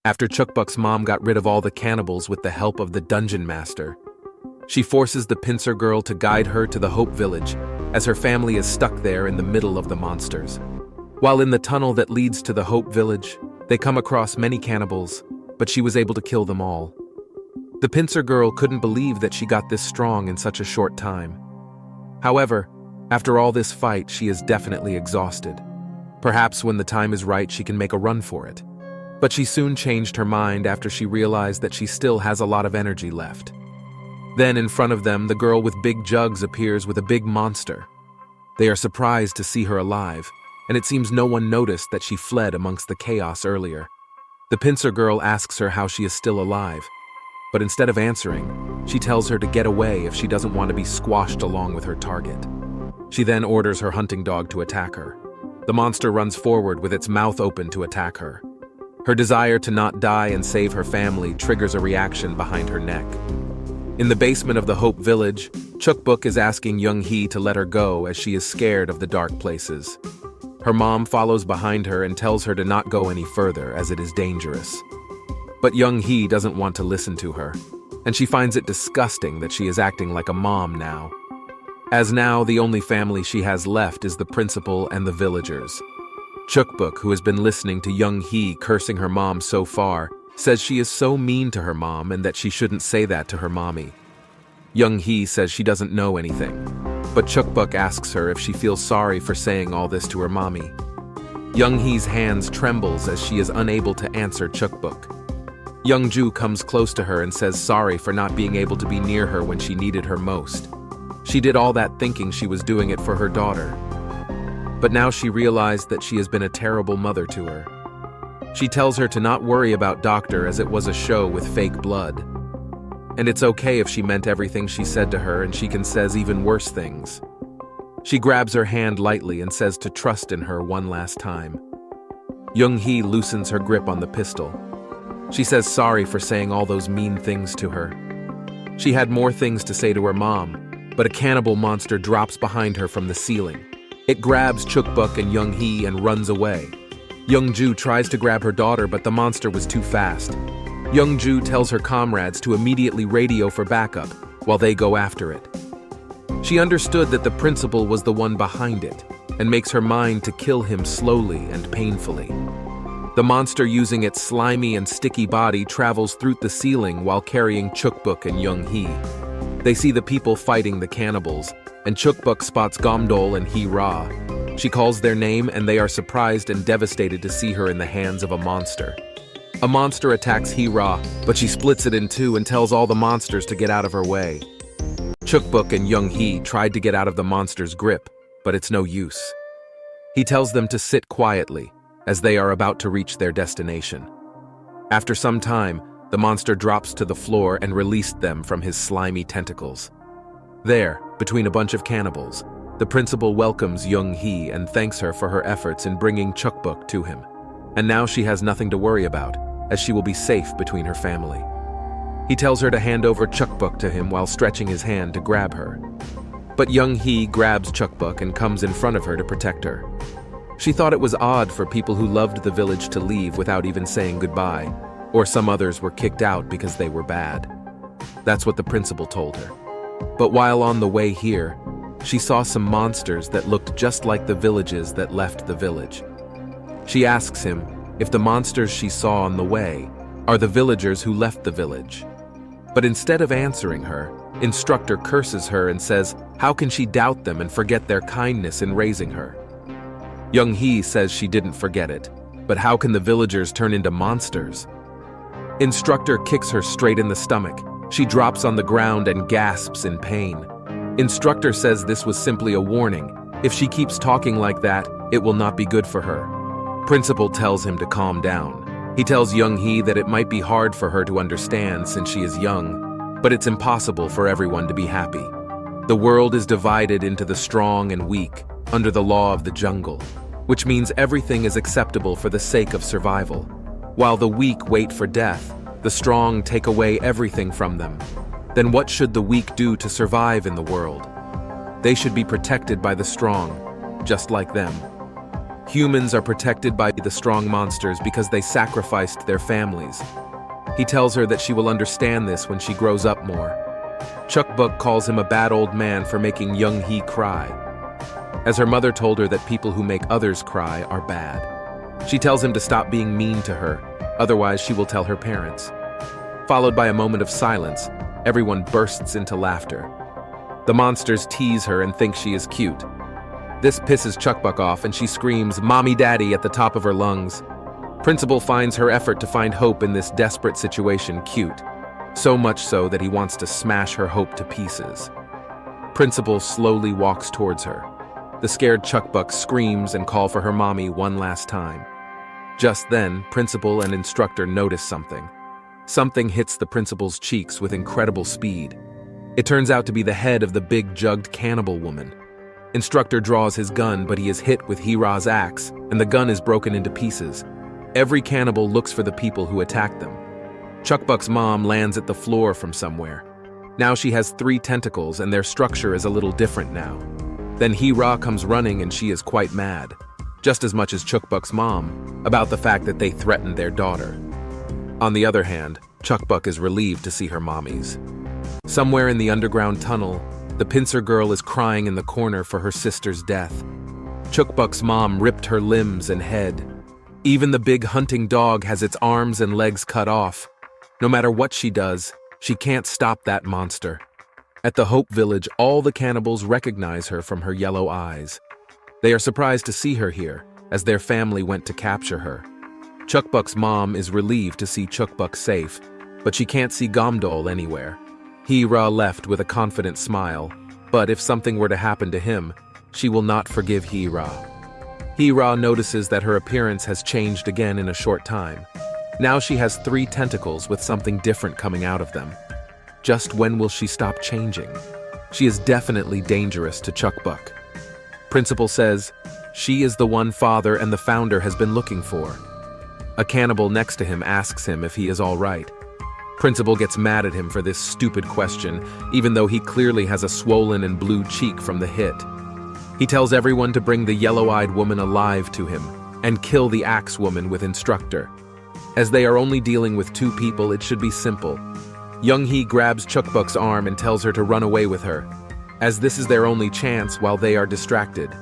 After Chukbuk's mom got rid of all the cannibals with the help of the dungeon master, she forces the pincer girl to guide her to the Hope Village, as her family is stuck there in the middle of the monsters. While in the tunnel that leads to the Hope Village, they come across many cannibals, but she was able to kill them all. The pincer girl couldn't believe that she got this strong in such a short time. However, after all this fight, she is definitely exhausted. Perhaps when the time is right, she can make a run for it. But she soon changed her mind after she realized that she still has a lot of energy left. Then in front of them, the girl with big jugs appears with a big monster. They are surprised to see her alive, and it seems no one noticed that she fled amongst the chaos earlier. The pincer girl asks her how she is still alive, but instead of answering, she tells her to get away if she doesn't want to be squashed along with her target. She then orders her hunting dog to attack her. The monster runs forward with its mouth open to attack her. Her desire to not die and save her family triggers a reaction behind her neck. In the basement of the Hope Village, Chukbuk is asking Young-hee to let her go as she is scared of the dark places. Her mom follows behind her and tells her to not go any further as it is dangerous. But Young-hee doesn't want to listen to her, and she finds it disgusting that she is acting like a mom now. As now, the only family she has left is the principal and the villagers. Chukbuk, who has been listening to Young-hee cursing her mom so far, says she is so mean to her mom and that she shouldn't say that to her mommy. Young-hee says she doesn't know anything, but Chukbuk asks her if she feels sorry for saying all this to her mommy. Young-hee's hands trembles as she is unable to answer Chukbuk. Young-ju comes close to her and says sorry for not being able to be near her when she needed her most. She did all that thinking she was doing it for her daughter. But now she realized that she has been a terrible mother to her. She tells her to not worry about Doctor as it was a show with fake blood. And it's okay if she meant everything she said to her and she can say even worse things. She grabs her hand lightly and says to trust in her one last time. Young-hee loosens her grip on the pistol. She says sorry for saying all those mean things to her. She had more things to say to her mom, but a cannibal monster drops behind her from the ceiling. It grabs Chukbuk and Young-hee and runs away. Young-ju tries to grab her daughter, but the monster was too fast. Young-ju tells her comrades to immediately radio for backup while they go after it. She understood that the principal was the one behind it and makes her mind to kill him slowly and painfully. The monster, using its slimy and sticky body, travels through the ceiling while carrying Chukbuk and Young-hee. They see the people fighting the cannibals, and Chukbuk spots Gomdol and Hee-ra. She calls their name and they are surprised and devastated to see her in the hands of a monster. A monster attacks Hee-ra, but she splits it in two and tells all the monsters to get out of her way. Chukbuk and Young-hee tried to get out of the monster's grip, but it's no use. He tells them to sit quietly, as they are about to reach their destination. After some time, the monster drops to the floor and released them from his slimy tentacles. There, between a bunch of cannibals, the principal welcomes Young-hee and thanks her for her efforts in bringing Chukbuk to him. And now she has nothing to worry about, as she will be safe between her family. He tells her to hand over Chukbuk to him while stretching his hand to grab her. But Young-hee grabs Chukbuk and comes in front of her to protect her. She thought it was odd for people who loved the village to leave without even saying goodbye, or some others were kicked out because they were bad. That's what the principal told her. But while on the way here, she saw some monsters that looked just like the villages that left the village. She asks him if the monsters she saw on the way are the villagers who left the village. But instead of answering her, Instructor curses her and says, how can she doubt them and forget their kindness in raising her? Young-hee says she didn't forget it, but how can the villagers turn into monsters? Instructor kicks her straight in the stomach. She drops on the ground and gasps in pain. Instructor says this was simply a warning. If she keeps talking like that, it will not be good for her. Principal tells him to calm down. He tells Young-hee that it might be hard for her to understand since she is young, but it's impossible for everyone to be happy. The world is divided into the strong and weak under the law of the jungle, which means everything is acceptable for the sake of survival. While the weak wait for death, the strong take away everything from them. Then what should the weak do to survive in the world? They should be protected by the strong, just like them. Humans are protected by the strong monsters because they sacrificed their families. He tells her that she will understand this when she grows up more. Chukbuk calls him a bad old man for making Young-hee cry, as her mother told her that people who make others cry are bad. She tells him to stop being mean to her, otherwise she will tell her parents. Followed by a moment of silence, everyone bursts into laughter. The monsters tease her and think she is cute. This pisses Chukbuk off and she screams, "Mommy, Daddy," at the top of her lungs. Principal finds her effort to find hope in this desperate situation cute, so much so that he wants to smash her hope to pieces. Principal slowly walks towards her. The scared Chukbuk screams and calls for her mommy one last time. Just then, Principal and Instructor notice something. Something hits the Principal's cheeks with incredible speed. It turns out to be the head of the big jugged cannibal woman. Instructor draws his gun, but he is hit with Hira's axe, and the gun is broken into pieces. Every cannibal looks for the people who attacked them. Chukbuk's mom lands at the floor from somewhere. Now she has 3 tentacles, and their structure is a little different now. Then Hira comes running, and she is quite mad, just as much as Chukbuk's mom, about the fact that they threatened their daughter. On the other hand, Chukbuk is relieved to see her mommies. Somewhere in the underground tunnel, the pincer girl is crying in the corner for her sister's death. Chukbuk's mom ripped her limbs and head. Even the big hunting dog has its arms and legs cut off. No matter what she does, she can't stop that monster. At the Hope Village, all the cannibals recognize her from her yellow eyes. They are surprised to see her here, as their family went to capture her. Chukbuk's mom is relieved to see Chukbuk safe, but she can't see Gomdol anywhere. Hira left with a confident smile, but if something were to happen to him, she will not forgive Hira. Hira notices that her appearance has changed again in a short time. Now she has 3 tentacles with something different coming out of them. Just when will she stop changing? She is definitely dangerous to Chukbuk. Principal says, she is the one father and the founder has been looking for. A cannibal next to him asks him if he is all right. Principal gets mad at him for this stupid question, even though he clearly has a swollen and blue cheek from the hit. He tells everyone to bring the yellow-eyed woman alive to him and kill the axe woman with Instructor. As they are only dealing with 2 people, it should be simple. Young-hee grabs Chukbuk's arm and tells her to run away with her, as this is their only chance while they are distracted.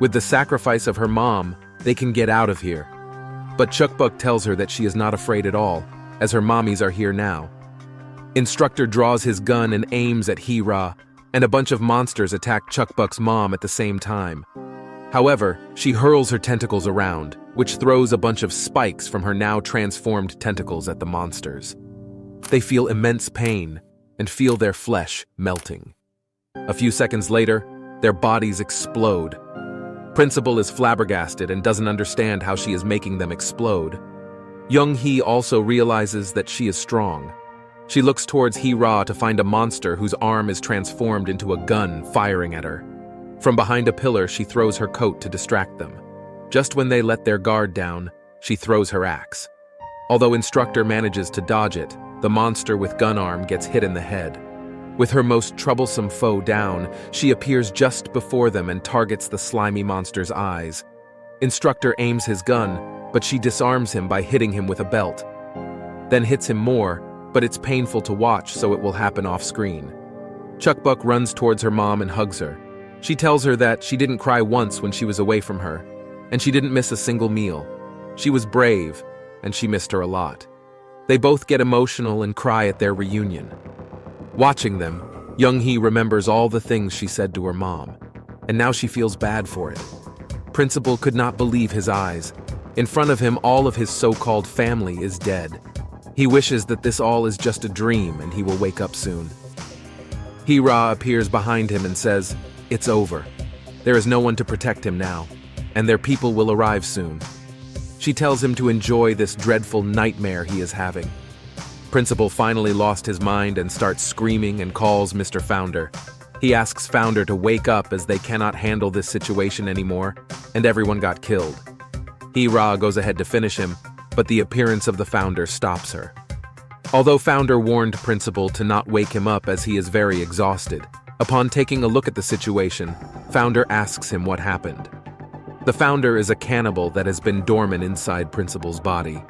With the sacrifice of her mom, they can get out of here. But Chukbuk tells her that she is not afraid at all, as her mommies are here now. Instructor draws his gun and aims at Hira, and a bunch of monsters attack Chukbuk's mom at the same time. However, she hurls her tentacles around, which throws a bunch of spikes from her now transformed tentacles at the monsters. They feel immense pain and feel their flesh melting. A few seconds later, their bodies explode. Principal is flabbergasted and doesn't understand how she is making them explode. Young-hee also realizes that she is strong. She looks towards Hira to find a monster whose arm is transformed into a gun firing at her. From behind a pillar, she throws her coat to distract them. Just when they let their guard down, she throws her axe. Although Instructor manages to dodge it, the monster with gun arm gets hit in the head. With her most troublesome foe down, she appears just before them and targets the slimy monster's eyes. Instructor aims his gun, but she disarms him by hitting him with a belt. Then hits him more, but it's painful to watch, so it will happen off-screen. Chukbuk runs towards her mom and hugs her. She tells her that she didn't cry once when she was away from her, and she didn't miss a single meal. She was brave, and she missed her a lot. They both get emotional and cry at their reunion. Watching them, Young-hee remembers all the things she said to her mom, and now she feels bad for it. Principal could not believe his eyes. In front of him, all of his so-called family is dead. He wishes that this all is just a dream and he will wake up soon. Hira appears behind him and says, "It's over. There is no one to protect him now, and their people will arrive soon." She tells him to enjoy this dreadful nightmare he is having. Principal finally lost his mind and starts screaming and calls Mr. Founder. He asks Founder to wake up as they cannot handle this situation anymore, and everyone got killed. Hira goes ahead to finish him, but the appearance of the Founder stops her. Although Founder warned Principal to not wake him up as he is very exhausted, upon taking a look at the situation, Founder asks him what happened. The founder is a cannibal that has been dormant inside Principal's body.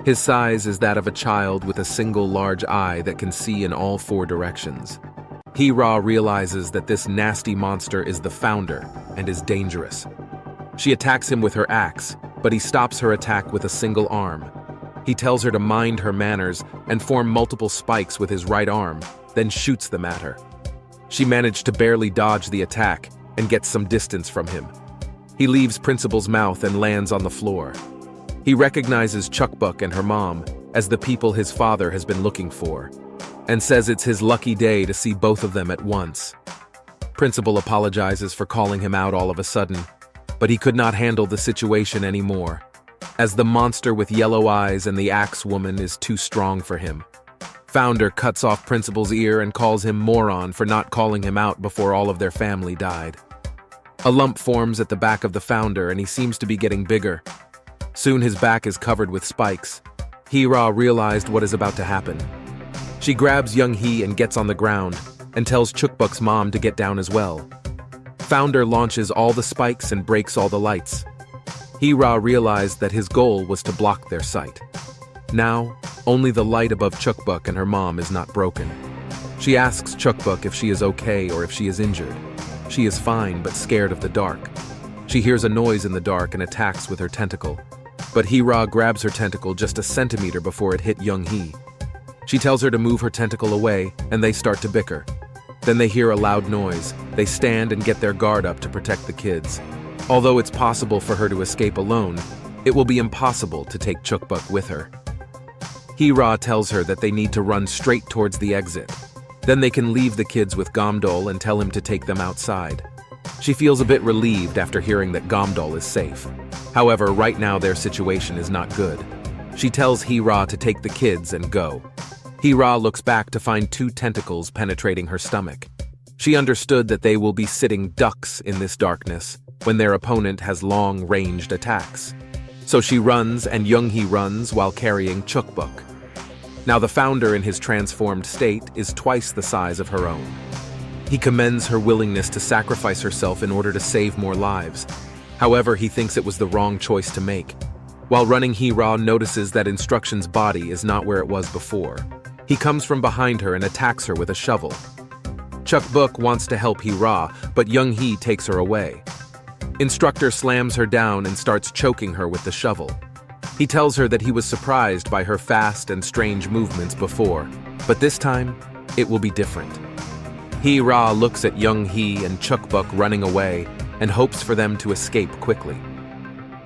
His size is that of a child with a single large eye that can see in all four directions. Hee-Ra realizes that this nasty monster is the founder and is dangerous. She attacks him with her axe, but he stops her attack with a single arm. He tells her to mind her manners and form multiple spikes with his right arm, then shoots them at her. She managed to barely dodge the attack and gets some distance from him. He leaves Principal's mouth and lands on the floor. He recognizes Chuckbuck and her mom as the people his father has been looking for, and says it's his lucky day to see both of them at once. Principal apologizes for calling him out all of a sudden, but he could not handle the situation anymore, as the monster with yellow eyes and the axe woman is too strong for him. Founder cuts off Principal's ear and calls him moron for not calling him out before all of their family died. A lump forms at the back of the founder and he seems to be getting bigger. Soon his back is covered with spikes. Hee-Ra realized what is about to happen. She grabs Young Hee and gets on the ground and tells Chuckbuck's mom to get down as well. Founder launches all the spikes and breaks all the lights. Hee-Ra realized that his goal was to block their sight. Now, only the light above Chuckbuck and her mom is not broken. She asks Chuckbuck if she is okay or if she is injured. She is fine but scared of the dark. She hears a noise in the dark and attacks with her tentacle. But Hee-Ra grabs her tentacle just a centimeter before it hit Young Hee. She tells her to move her tentacle away, and they start to bicker. Then they hear a loud noise. They stand and get their guard up to protect the kids. Although it's possible for her to escape alone, it will be impossible to take Chuckbuck with her. Hee-Ra tells her that they need to run straight towards the exit. Then they can leave the kids with Gomdol and tell him to take them outside. She feels a bit relieved after hearing that Gomdol is safe. However, right now their situation is not good. She tells Hee-Ra to take the kids and go. Hee-Ra looks back to find two tentacles penetrating her stomach. She understood that they will be sitting ducks in this darkness when their opponent has long-ranged attacks. So she runs and Young Hee runs while carrying Chuckbuck. Now the founder in his transformed state is twice the size of her own. He commends her willingness to sacrifice herself in order to save more lives. However, he thinks it was the wrong choice to make. While running, Hee-Ra notices that Instruction's body is not where it was before. He comes from behind her and attacks her with a shovel. Chuckbuck wants to help Hee-Ra, but Young Hee takes her away. Instructor slams her down and starts choking her with the shovel. He tells her that he was surprised by her fast and strange movements before, but this time, it will be different. Hee-Ra looks at Young Hee and Chuckbuck running away and hopes for them to escape quickly.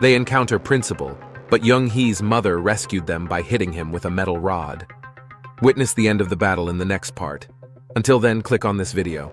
They encounter Principal, but Young Hee's mother rescued them by hitting him with a metal rod. Witness the end of the battle in the next part. Until then, click on this video.